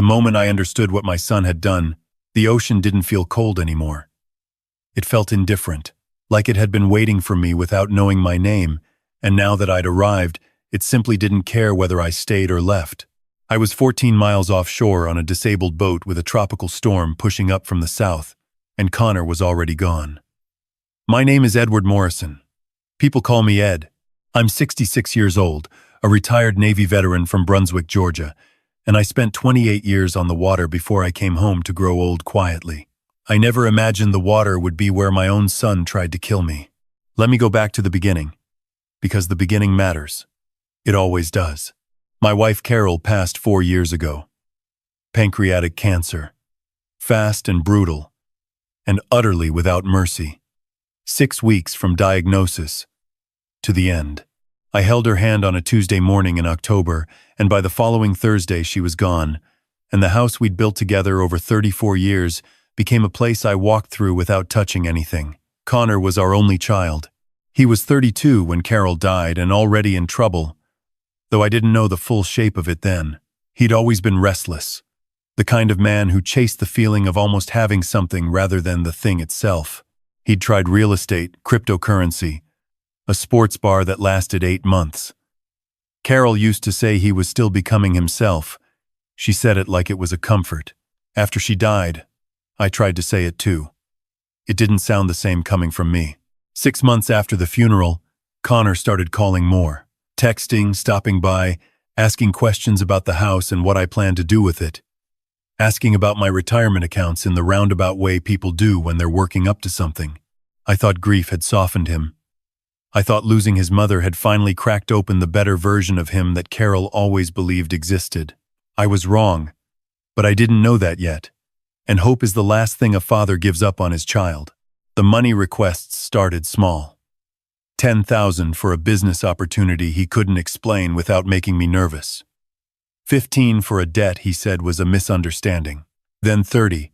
The moment I understood what my son had done, the ocean didn't feel cold anymore. It felt indifferent, like it had been waiting for me without knowing my name, and now that I'd arrived, it simply didn't care whether I stayed or left. I was 14 miles offshore on a disabled boat with a tropical storm pushing up from the south, and Connor was already gone. My name is Edward Morrison. People call me Ed. I'm 66 years old, a retired Navy veteran from Brunswick, Georgia, and I spent 28 years on the water before I came home to grow old quietly. I never imagined the water would be where my own son tried to kill me. Let me go back to the beginning, because the beginning matters. It always does. My wife Carol passed 4 years ago. Pancreatic cancer. Fast and brutal, and utterly without mercy. 6 weeks from diagnosis to the end. I held her hand on a Tuesday morning in October, and by the following Thursday she was gone, and the house we'd built together over 34 years became a place I walked through without touching anything. Connor was our only child. He was 32 when Carol died and already in trouble, though I didn't know the full shape of it then. He'd always been restless, the kind of man who chased the feeling of almost having something rather than the thing itself. He'd tried real estate, cryptocurrency, a sports bar that lasted 8 months. Carol used to say he was still becoming himself. She said it like it was a comfort. After she died, I tried to say it too. It didn't sound the same coming from me. 6 months after the funeral, Connor started calling more. Texting, stopping by, asking questions about the house and what I planned to do with it. Asking about my retirement accounts in the roundabout way people do when they're working up to something. I thought grief had softened him. I thought losing his mother had finally cracked open the better version of him that Carol always believed existed. I was wrong, but I didn't know that yet. And hope is the last thing a father gives up on his child. The money requests started small. $10,000 for a business opportunity he couldn't explain without making me nervous. $15,000 for a debt he said was a misunderstanding. Then $30,000,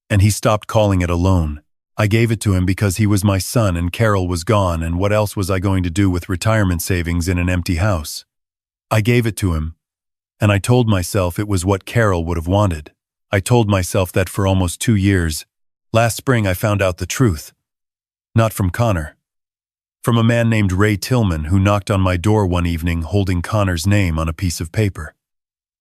and he stopped calling it a loan. I gave it to him because he was my son and Carol was gone, and what else was I going to do with retirement savings in an empty house? I gave it to him, and I told myself it was what Carol would have wanted. I told myself that for almost 2 years. Last spring I found out the truth. Not from Connor. From a man named Ray Tillman who knocked on my door one evening holding Connor's name on a piece of paper.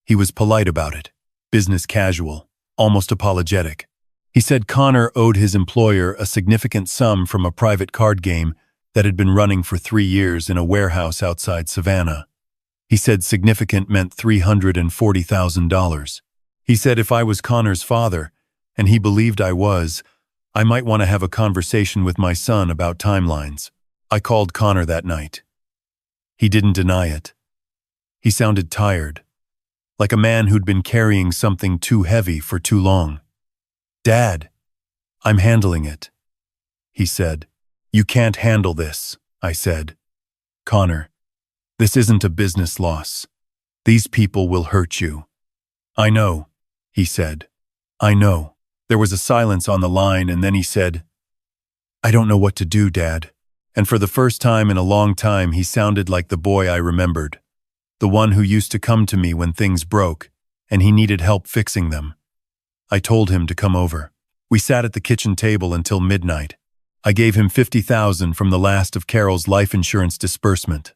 He was polite about it, business casual, almost apologetic. He said Connor owed his employer a significant sum from a private card game that had been running for 3 years in a warehouse outside Savannah. He said significant meant $340,000. He said if I was Connor's father, and he believed I was, I might want to have a conversation with my son about timelines. I called Connor that night. He didn't deny it. He sounded tired, like a man who'd been carrying something too heavy for too long. "Dad, I'm handling it," he said. "You can't handle this," I said. "Connor, this isn't a business loss. These people will hurt you." "I know," he said. "I know." There was a silence on the line, and then he said, "I don't know what to do, Dad." And for the first time in a long time, he sounded like the boy I remembered, the one who used to come to me when things broke, and he needed help fixing them. I told him to come over. We sat at the kitchen table until midnight. I gave him $50,000 from the last of Carol's life insurance disbursement.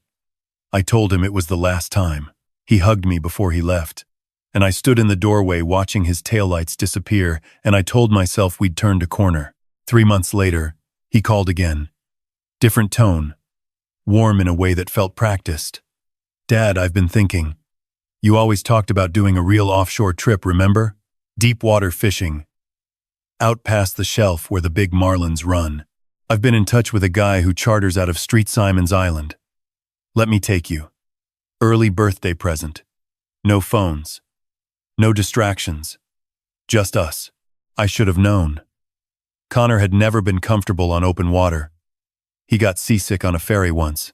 I told him it was the last time. He hugged me before he left, and I stood in the doorway watching his taillights disappear, and I told myself we'd turned a corner. 3 months later, he called again. Different tone, warm in a way that felt practiced. "Dad, I've been thinking. You always talked about doing a real offshore trip, remember? Deep water fishing. Out past the shelf where the big marlins run. I've been in touch with a guy who charters out of Street Simon's Island. Let me take you. Early birthday present. No phones. No distractions. Just us." I should have known. Connor had never been comfortable on open water. He got seasick on a ferry once.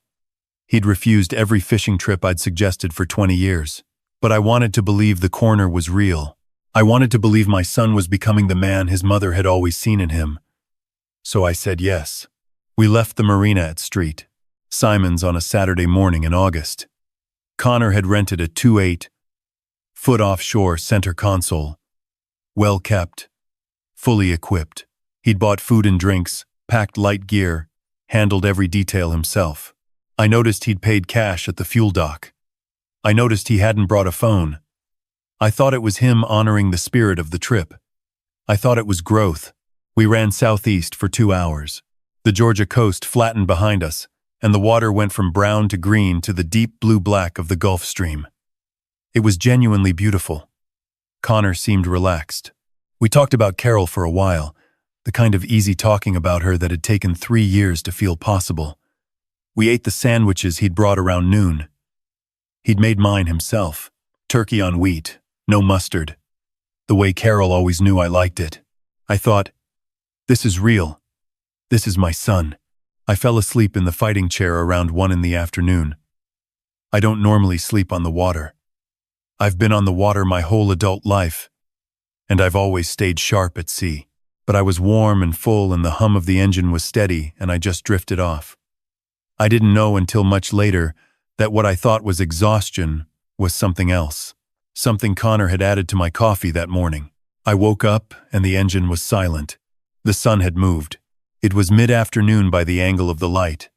He'd refused every fishing trip I'd suggested for 20 years. But I wanted to believe the corner was real. I wanted to believe my son was becoming the man his mother had always seen in him. So I said yes. We left the marina at Street Simon's on a Saturday morning in August. Connor had rented a 2.8 Foot offshore, center console. Well kept. Fully equipped. He'd bought food and drinks, packed light gear, handled every detail himself. I noticed he'd paid cash at the fuel dock. I noticed he hadn't brought a phone. I thought it was him honoring the spirit of the trip. I thought it was growth. We ran southeast for 2 hours. The Georgia coast flattened behind us, and the water went from brown to green to the deep blue-black of the Gulf Stream. It was genuinely beautiful. Connor seemed relaxed. We talked about Carol for a while, the kind of easy talking about her that had taken 3 years to feel possible. We ate the sandwiches he'd brought around noon. He'd made mine himself. Turkey on wheat, no mustard. The way Carol always knew I liked it. I thought, this is real. This is my son. I fell asleep in the fighting chair around 1 in the afternoon. I don't normally sleep on the water. I've been on the water my whole adult life, and I've always stayed sharp at sea. But I was warm and full and the hum of the engine was steady and I just drifted off. I didn't know until much later that what I thought was exhaustion was something else. Something Connor had added to my coffee that morning. I woke up and the engine was silent. The sun had moved. It was mid-afternoon by the angle of the light,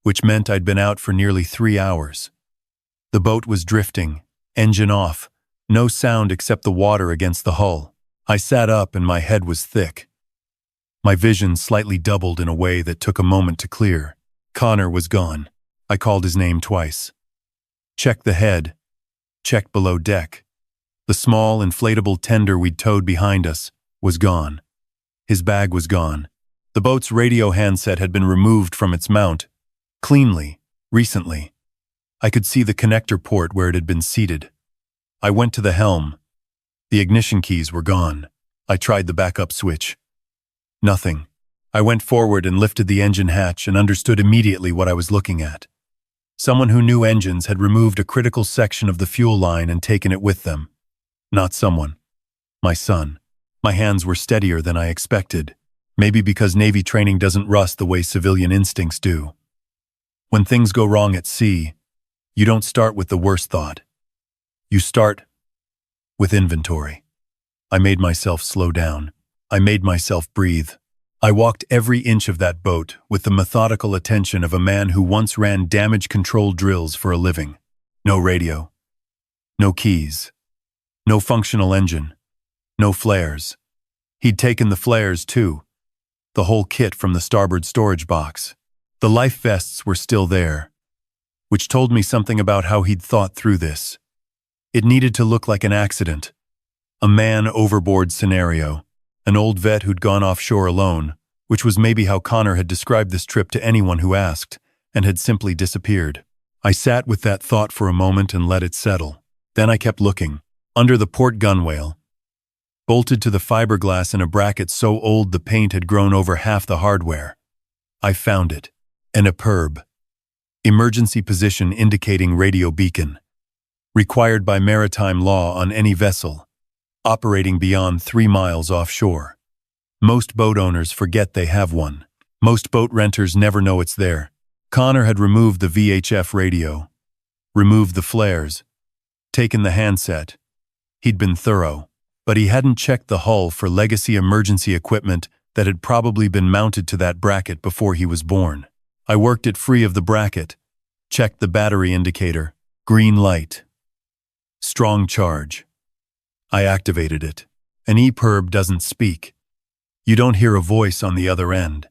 which meant I'd been out for nearly 3 hours. The boat was drifting, engine off, no sound except the water against the hull. I sat up and my head was thick. My vision slightly doubled in a way that took a moment to clear. Connor was gone. I called his name twice. Checked the head. Checked below deck. The small, inflatable tender we'd towed behind us was gone. His bag was gone. The boat's radio handset had been removed from its mount, cleanly, recently. I could see the connector port where it had been seated. I went to the helm. The ignition keys were gone. I tried the backup switch. Nothing. I went forward and lifted the engine hatch and understood immediately what I was looking at. Someone who knew engines had removed a critical section of the fuel line and taken it with them. Not someone. My son. My hands were steadier than I expected. Maybe because Navy training doesn't rust the way civilian instincts do. When things go wrong at sea, you don't start with the worst thought. You start with inventory. I made myself slow down. I made myself breathe. I walked every inch of that boat with the methodical attention of a man who once ran damage control drills for a living. No radio. No keys. No functional engine. No flares. He'd taken the flares, too. The whole kit from the starboard storage box. The life vests were still there, which told me something about how he'd thought through this. It needed to look like an accident. A man overboard scenario. An old vet who'd gone offshore alone, which was maybe how Connor had described this trip to anyone who asked, and had simply disappeared. I sat with that thought for a moment and let it settle. Then I kept looking. Under the port gunwale, bolted to the fiberglass in a bracket so old the paint had grown over half the hardware. I found it. An APERB. Emergency position indicating radio beacon. Required by maritime law on any vessel operating beyond 3 miles offshore. Most boat owners forget they have one. Most boat renters never know it's there. Connor had removed the VHF radio, removed the flares, taken the handset. He'd been thorough, but he hadn't checked the hull for legacy emergency equipment that had probably been mounted to that bracket before he was born. I worked it free of the bracket, checked the battery indicator, green light. Strong charge. I activated it. An EPIRB doesn't speak. You don't hear a voice on the other end.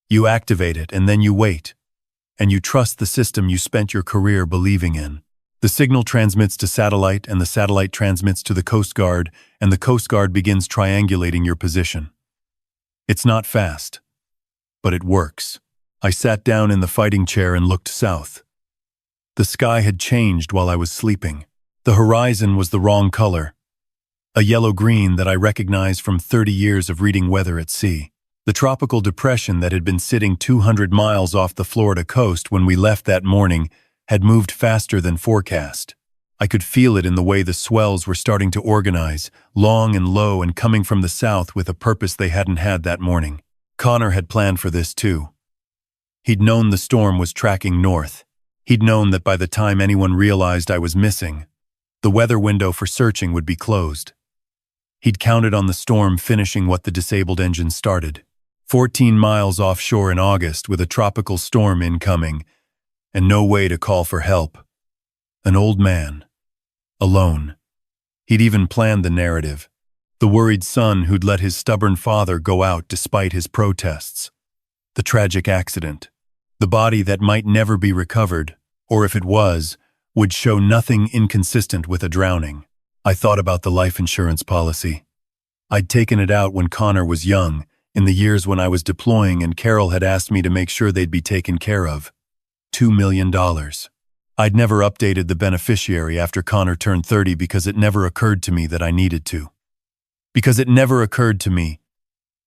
You activate it and then you wait. And you trust the system you spent your career believing in. The signal transmits to satellite and the satellite transmits to the Coast Guard and the Coast Guard begins triangulating your position. It's not fast, but it works. I sat down in the fighting chair and looked south. The sky had changed while I was sleeping. The horizon was the wrong color. A yellow-green that I recognized from 30 years of reading weather at sea. The tropical depression that had been sitting 200 miles off the Florida coast when we left that morning had moved faster than forecast. I could feel it in the way the swells were starting to organize, long and low and coming from the south with a purpose they hadn't had that morning. Connor had planned for this too. He'd known the storm was tracking north. He'd known that by the time anyone realized I was missing, The weather window for searching would be closed. He'd counted on the storm finishing what the disabled engine started. 14 miles offshore in August with a tropical storm incoming and no way to call for help. An old man. Alone. He'd even planned the narrative. The worried son who'd let his stubborn father go out despite his protests. The tragic accident. The body that might never be recovered, or if it was, would show nothing inconsistent with a drowning. I thought about the life insurance policy. I'd taken it out when Connor was young, in the years when I was deploying and Carol had asked me to make sure they'd be taken care of. $2 million. I'd never updated the beneficiary after Connor turned 30 because it never occurred to me that I needed to. Because it never occurred to me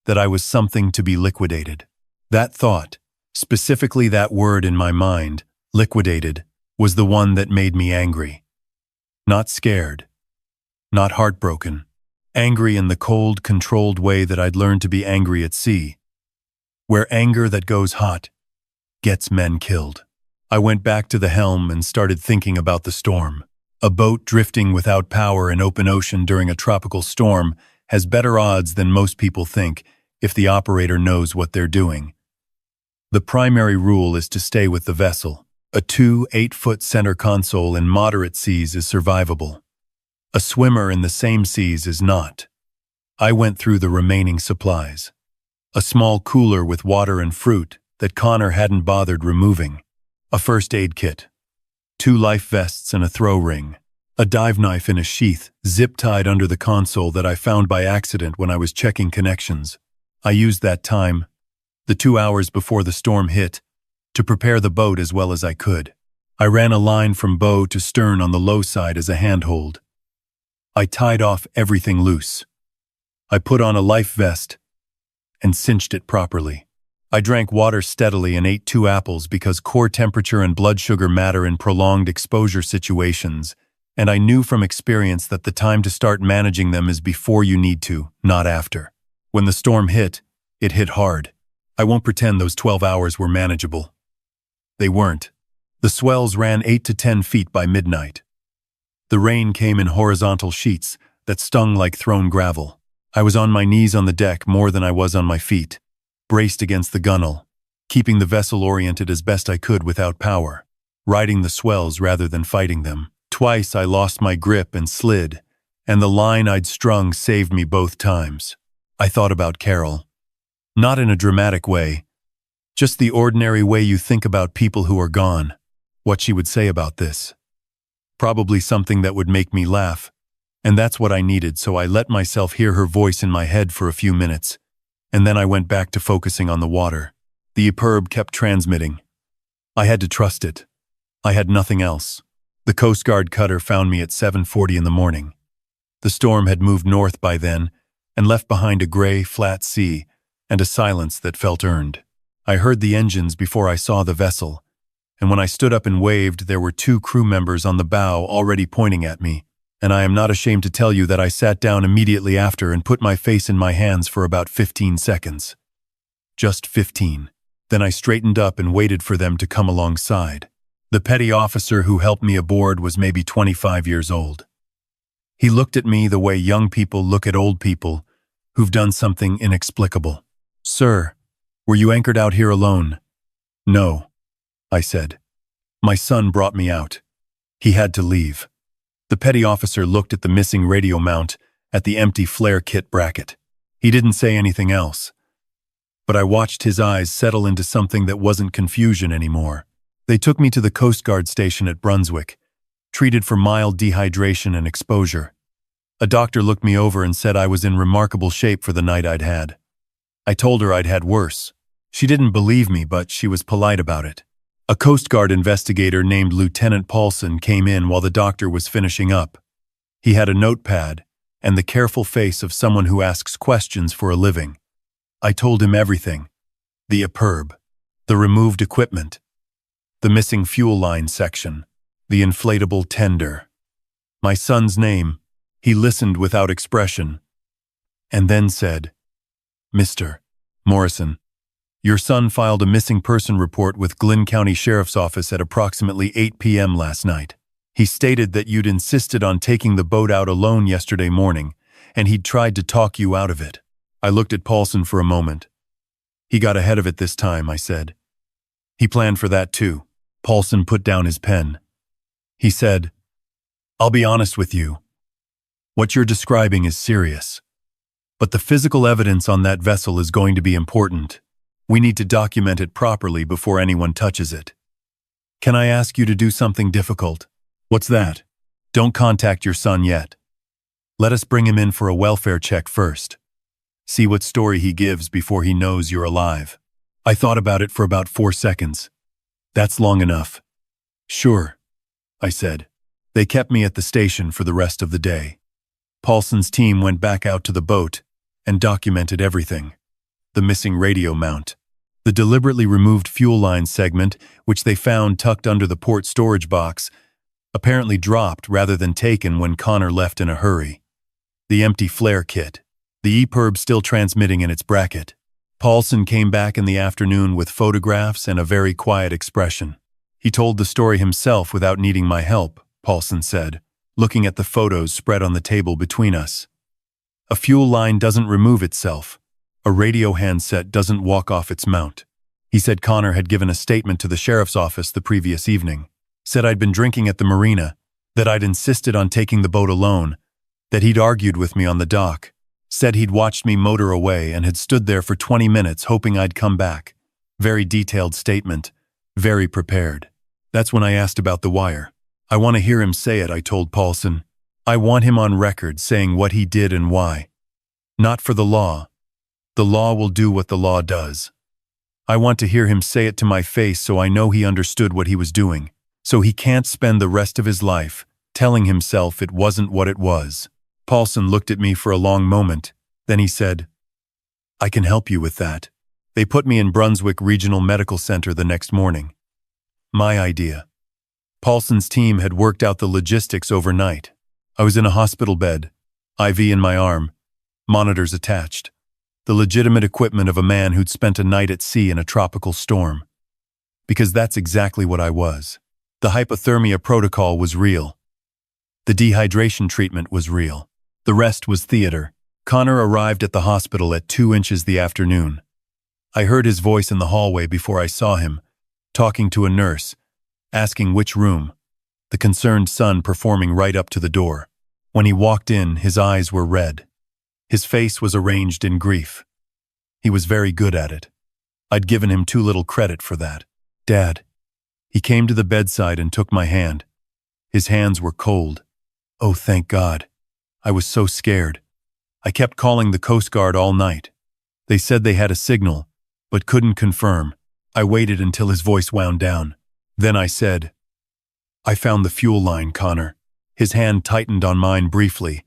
that I was something to be liquidated. That thought, specifically that word in my mind, liquidated, was the one that made me angry. Not scared. Not heartbroken. Angry in the cold, controlled way that I'd learned to be angry at sea. Where anger that goes hot gets men killed. I went back to the helm and started thinking about the storm. A boat drifting without power in open ocean during a tropical storm has better odds than most people think if the operator knows what they're doing. The primary rule is to stay with the vessel. A 8-foot center console in moderate seas is survivable. A swimmer in the same seas is not. I went through the remaining supplies. A small cooler with water and fruit that Connor hadn't bothered removing. A first aid kit. 2 life vests and a throw ring. A dive knife in a sheath, zip-tied under the console that I found by accident when I was checking connections. I used that time, the 2 hours before the storm hit, to prepare the boat as well as I could. I ran a line from bow to stern on the low side as a handhold. I tied off everything loose. I put on a life vest and cinched it properly. I drank water steadily and ate 2 apples because core temperature and blood sugar matter in prolonged exposure situations, and I knew from experience that the time to start managing them is before you need to, not after. When the storm hit, it hit hard. I won't pretend those 12 hours were manageable. They weren't. The swells ran 8 to 10 feet by midnight. The rain came in horizontal sheets that stung like thrown gravel. I was on my knees on the deck more than I was on my feet, braced against the gunwale, keeping the vessel oriented as best I could without power, riding the swells rather than fighting them. Twice I lost my grip and slid, and the line I'd strung saved me both times. I thought about Carol. Not in a dramatic way, just the ordinary way you think about people who are gone. What she would say about this. Probably something that would make me laugh, and that's what I needed, so I let myself hear her voice in my head for a few minutes, and then I went back to focusing on the water. The EPIRB kept transmitting. I had to trust it. I had nothing else. The Coast Guard cutter found me at 7:40 in the morning. The storm had moved north by then and left behind a gray, flat sea and a silence that felt earned. I heard the engines before I saw the vessel, and when I stood up and waved, there were 2 crew members on the bow already pointing at me, and I am not ashamed to tell you that I sat down immediately after and put my face in my hands for about 15 seconds. Just 15. Then I straightened up and waited for them to come alongside. The petty officer who helped me aboard was maybe 25 years old. He looked at me the way young people look at old people who've done something inexplicable. "Sir, were you anchored out here alone?" "No," I said. "My son brought me out. He had to leave." The petty officer looked at the missing radio mount, at the empty flare kit bracket. He didn't say anything else, but I watched his eyes settle into something that wasn't confusion anymore. They took me to the Coast Guard station at Brunswick, treated for mild dehydration and exposure. A doctor looked me over and said I was in remarkable shape for the night I'd had. I told her I'd had worse. She didn't believe me, but she was polite about it. A Coast Guard investigator named Lieutenant Paulson came in while the doctor was finishing up. He had a notepad and the careful face of someone who asks questions for a living. I told him everything. The EPIRB, the removed equipment, the missing fuel line section, the inflatable tender. My son's name. He listened without expression, and then said, "Mr. Morrison, your son filed a missing person report with Glynn County Sheriff's Office at approximately 8 p.m. last night. He stated that you'd insisted on taking the boat out alone yesterday morning, and he'd tried to talk you out of it. I looked at Paulson for a moment. He got ahead of it this time, I said. He planned for that too. Paulson put down his pen. He said, I'll be honest with you. What you're describing is serious. But the physical evidence on that vessel is going to be important. We need to document it properly before anyone touches it. Can I ask you to do something difficult? What's that? Don't contact your son yet. Let us bring him in for a welfare check first. See what story he gives before he knows you're alive. I thought about it for about 4 seconds. That's long enough. Sure, I said. They kept me at the station for the rest of the day. Paulson's team went back out to the boat and documented everything. The missing radio mount, the deliberately removed fuel line segment, which they found tucked under the port storage box, apparently dropped rather than taken when Connor left in a hurry. The empty flare kit, the EPIRB still transmitting in its bracket. Paulson came back in the afternoon with photographs and a very quiet expression. He told the story himself without needing my help, Paulson said, looking at the photos spread on the table between us. A fuel line doesn't remove itself. A radio handset doesn't walk off its mount. He said Connor had given a statement to the sheriff's office the previous evening. Said I'd been drinking at the marina, that I'd insisted on taking the boat alone, that he'd argued with me on the dock, said he'd watched me motor away and had stood there for 20 minutes hoping I'd come back. Very detailed statement, very prepared. That's when I asked about the wire. I want to hear him say it, I told Paulson. I want him on record saying what he did and why. Not for the law. The law will do what the law does. I want to hear him say it to my face so I know he understood what he was doing, so he can't spend the rest of his life telling himself it wasn't what it was. Paulson looked at me for a long moment, then he said, I can help you with that. They put me in Brunswick Regional Medical Center the next morning. My idea. Paulson's team had worked out the logistics overnight. I was in a hospital bed, IV in my arm, monitors attached. The legitimate equipment of a man who'd spent a night at sea in a tropical storm. Because that's exactly what I was. The hypothermia protocol was real. The dehydration treatment was real. The rest was theater. Connor arrived at the hospital at 2 inches the afternoon. I heard his voice in the hallway before I saw him, talking to a nurse, asking which room, the concerned son performing right up to the door. When he walked in, his eyes were red. His face was arranged in grief. He was very good at it. I'd given him too little credit for that. Dad. He came to the bedside and took my hand. His hands were cold. Oh, thank God. I was so scared. I kept calling the Coast Guard all night. They said they had a signal, but couldn't confirm. I waited until his voice wound down. Then I said, I found the fuel line, Connor. His hand tightened on mine briefly,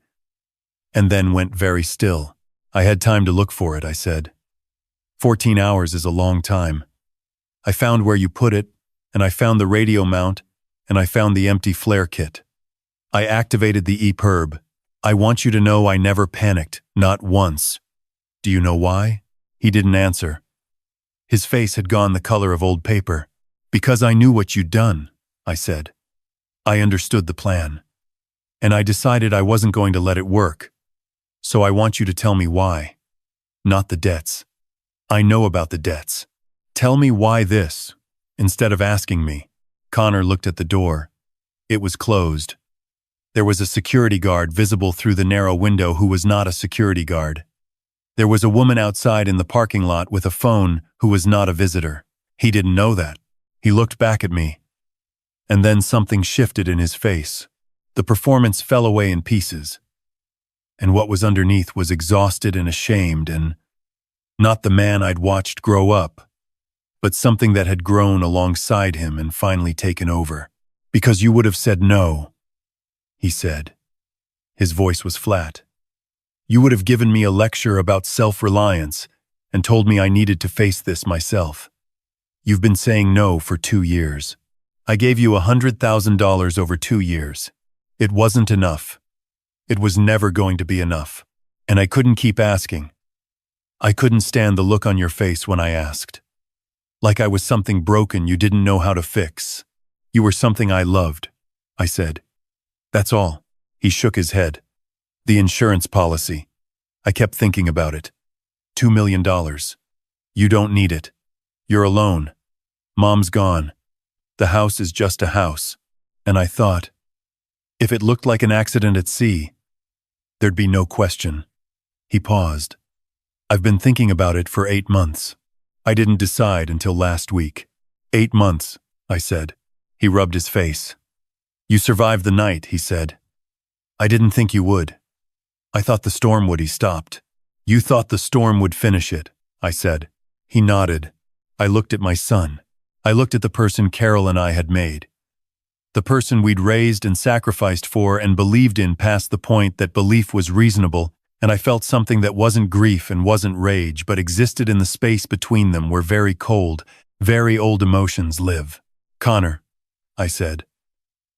and then went very still. I had time to look for it, I said. 14 hours is a long time. I found where you put it, and I found the radio mount, and I found the empty flare kit. I activated the EPIRB. I want you to know I never panicked, not once. Do you know why? He didn't answer. His face had gone the color of old paper. Because I knew what you'd done, I said. I understood the plan. And I decided I wasn't going to let it work. So I want you to tell me why. Not the debts. I know about the debts. Tell me why this, instead of asking me. Connor looked at the door. It was closed. There was a security guard visible through the narrow window who was not a security guard. There was a woman outside in the parking lot with a phone who was not a visitor. He didn't know that. He looked back at me. And then something shifted in his face. The performance fell away in pieces. And what was underneath was exhausted and ashamed and not the man I'd watched grow up, but something that had grown alongside him and finally taken over. Because you would have said no, he said. His voice was flat. You would have given me a lecture about self-reliance and told me I needed to face this myself. You've been saying no for 2 years. I gave you $100,000 over 2 years. It wasn't enough. It was never going to be enough. And I couldn't keep asking. I couldn't stand the look on your face when I asked. Like I was something broken you didn't know how to fix. You were something I loved. I said. That's all. He shook his head. The insurance policy. I kept thinking about it. $2 million. You don't need it. You're alone. Mom's gone. The house is just a house. And I thought, if it looked like an accident at sea, there'd be no question. He paused. I've been thinking about it for 8 months. I didn't decide until last week. 8 months, I said. He rubbed his face. You survived the night, he said. I didn't think you would. I thought the storm would. He stopped. You thought the storm would finish it, I said. He nodded. I looked at my son. I looked at the person Carol and I had made. The person we'd raised and sacrificed for and believed in past the point that belief was reasonable, and I felt something that wasn't grief and wasn't rage, but existed in the space between them where very cold, very old emotions live. Connor, I said.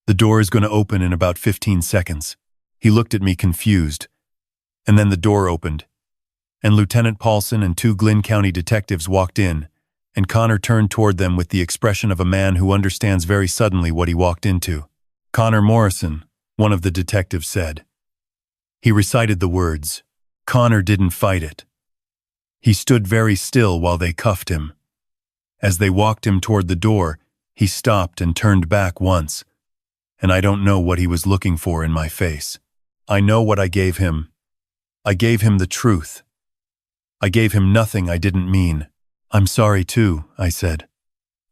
The door is going to open in about 15 seconds. He looked at me confused. And then the door opened, and Lieutenant Paulson and 2 Glynn County detectives walked in, and Connor turned toward them with the expression of a man who understands very suddenly what he walked into. Connor Morrison, one of the detectives said. He recited the words. Connor didn't fight it. He stood very still while they cuffed him. As they walked him toward the door, he stopped and turned back once, and I don't know what he was looking for in my face. I know what I gave him. I gave him the truth. I gave him nothing I didn't mean. I'm sorry too, I said.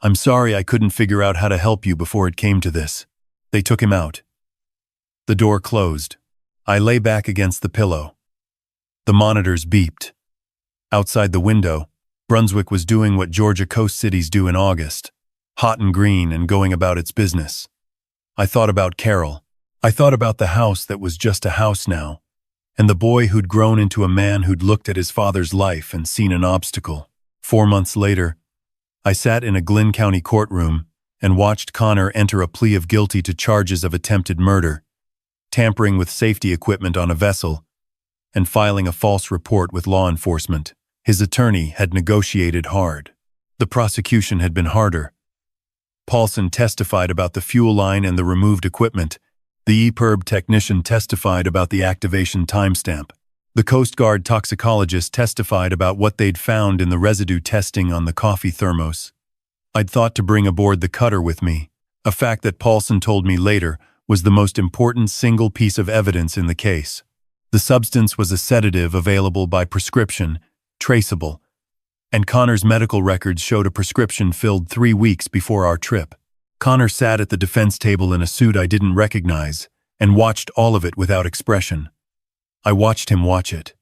I'm sorry I couldn't figure out how to help you before it came to this. They took him out. The door closed. I lay back against the pillow. The monitors beeped. Outside the window, Brunswick was doing what Georgia coast cities do in August, hot and green and going about its business. I thought about Carol. I thought about the house that was just a house now, and the boy who'd grown into a man who'd looked at his father's life and seen an obstacle. 4 months later, I sat in a Glynn County courtroom and watched Connor enter a plea of guilty to charges of attempted murder, tampering with safety equipment on a vessel, and filing a false report with law enforcement. His attorney had negotiated hard. The prosecution had been harder. Paulson testified about the fuel line and the removed equipment. The EPIRB technician testified about the activation timestamp. The Coast Guard toxicologist testified about what they'd found in the residue testing on the coffee thermos. I'd thought to bring aboard the cutter with me, a fact that Paulson told me later was the most important single piece of evidence in the case. The substance was a sedative available by prescription, traceable, and Connor's medical records showed a prescription filled 3 weeks before our trip. Connor sat at the defense table in a suit I didn't recognize and watched all of it without expression. I watched him watch it.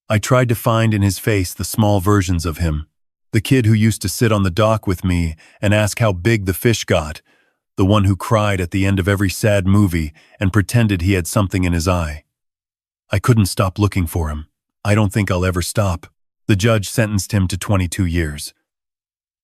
I tried to find in his face the small versions of him, the kid who used to sit on the dock with me and ask how big the fish got, the one who cried at the end of every sad movie and pretended he had something in his eye. I couldn't stop looking for him. I don't think I'll ever stop. The judge sentenced him to 22 years.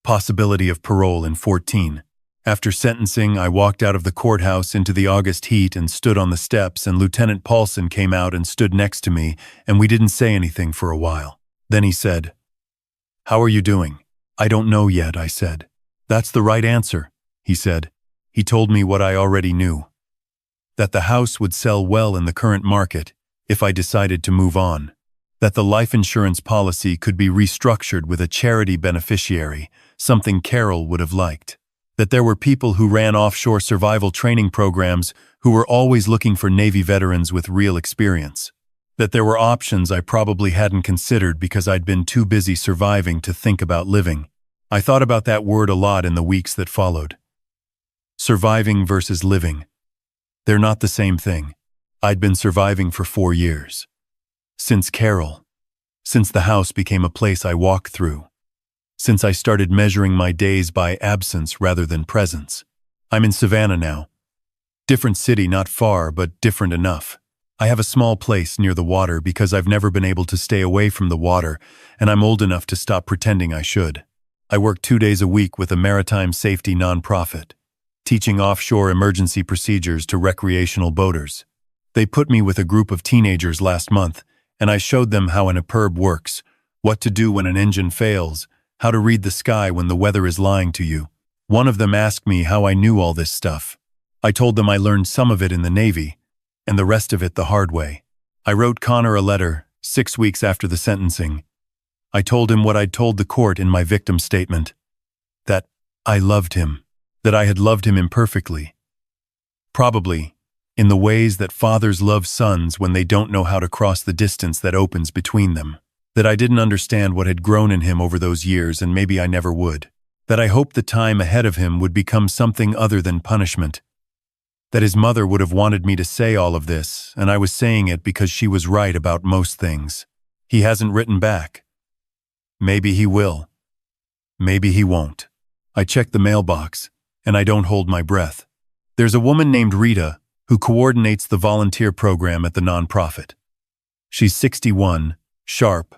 Possibility of parole in 14. After sentencing, I walked out of the courthouse into the August heat and stood on the steps, and Lieutenant Paulson came out and stood next to me, and we didn't say anything for a while. Then he said, "How are you doing?" "I don't know yet," I said. "That's the right answer," he said. He told me what I already knew. That the house would sell well in the current market if I decided to move on. That the life insurance policy could be restructured with a charity beneficiary, something Carol would have liked. That there were people who ran offshore survival training programs who were always looking for Navy veterans with real experience. That there were options I probably hadn't considered because I'd been too busy surviving to think about living. I thought about that word a lot in the weeks that followed. Surviving versus living. They're not the same thing. I'd been surviving for 4 years. Since Carol. Since the house became a place I walked through. Since I started measuring my days by absence rather than presence. I'm in Savannah now. Different city, not far, but different enough. I have a small place near the water because I've never been able to stay away from the water, and I'm old enough to stop pretending I should. I work 2 days a week with a maritime safety nonprofit, teaching offshore emergency procedures to recreational boaters. They put me with a group of teenagers last month, and I showed them how an EPIRB works, what to do when an engine fails, how to read the sky when the weather is lying to you. One of them asked me how I knew all this stuff. I told them I learned some of it in the Navy, and the rest of it the hard way. I wrote Connor a letter 6 weeks after the sentencing. I told him what I'd told the court in my victim statement. That I loved him. That I had loved him imperfectly. Probably in the ways that fathers love sons when they don't know how to cross the distance that opens between them. That I didn't understand what had grown in him over those years, and maybe I never would. That I hoped the time ahead of him would become something other than punishment. That his mother would have wanted me to say all of this, and I was saying it because she was right about most things. He hasn't written back. Maybe he will. Maybe he won't. I check the mailbox, and I don't hold my breath. There's a woman named Rita who coordinates the volunteer program at the nonprofit. She's 61, sharp,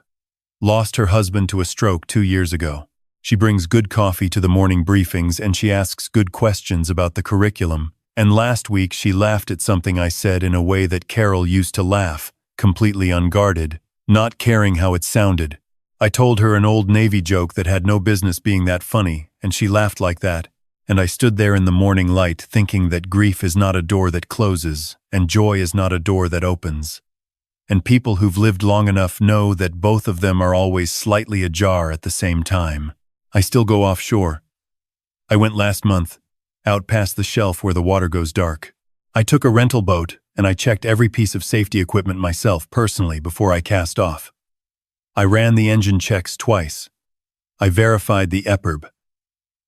lost her husband to a stroke 2 years ago. She brings good coffee to the morning briefings, and she asks good questions about the curriculum. And last week she laughed at something I said in a way that Carol used to laugh, completely unguarded, not caring how it sounded. I told her an old Navy joke that had no business being that funny, and she laughed like that. And I stood there in the morning light thinking that grief is not a door that closes, and joy is not a door that opens. And people who've lived long enough know that both of them are always slightly ajar at the same time. I still go offshore. I went last month, out past the shelf where the water goes dark. I took a rental boat, and I checked every piece of safety equipment myself personally before I cast off. I ran the engine checks twice. I verified the EPIRB.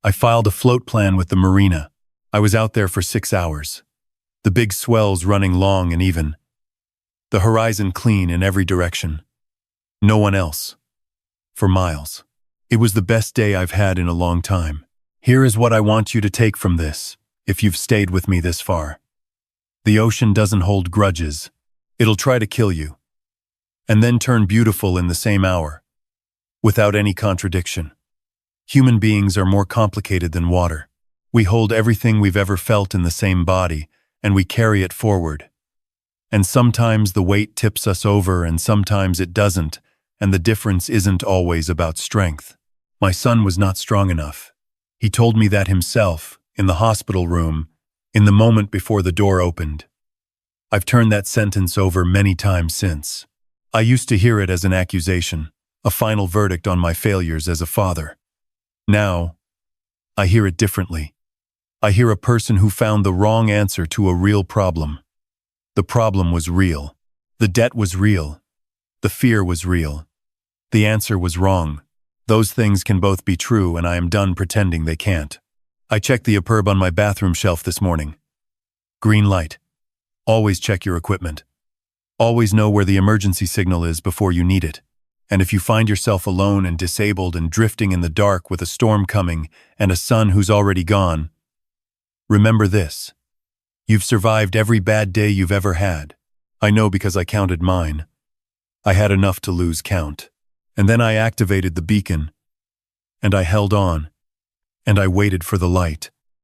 I filed a float plan with the marina. I was out there for 6 hours. The big swells running long and even. The horizon clean in every direction. No one else. For miles. It was the best day I've had in a long time. Here is what I want you to take from this, if you've stayed with me this far. The ocean doesn't hold grudges. It'll try to kill you. And then turn beautiful in the same hour. Without any contradiction. Human beings are more complicated than water. We hold everything we've ever felt in the same body, and we carry it forward. And sometimes the weight tips us over, and sometimes it doesn't, and the difference isn't always about strength. My son was not strong enough. He told me that himself, in the hospital room, in the moment before the door opened. I've turned that sentence over many times since. I used to hear it as an accusation, a final verdict on my failures as a father. Now, I hear it differently. I hear a person who found the wrong answer to a real problem. The problem was real. The debt was real. The fear was real. The answer was wrong. Those things can both be true, and I am done pretending they can't. I checked the EPIRB on my bathroom shelf this morning. Green light. Always check your equipment. Always know where the emergency signal is before you need it. And if you find yourself alone and disabled and drifting in the dark with a storm coming and a son who's already gone, remember this. You've survived every bad day you've ever had. I know because I counted mine. I had enough to lose count. And then I activated the beacon. And I held on. And I waited for the light.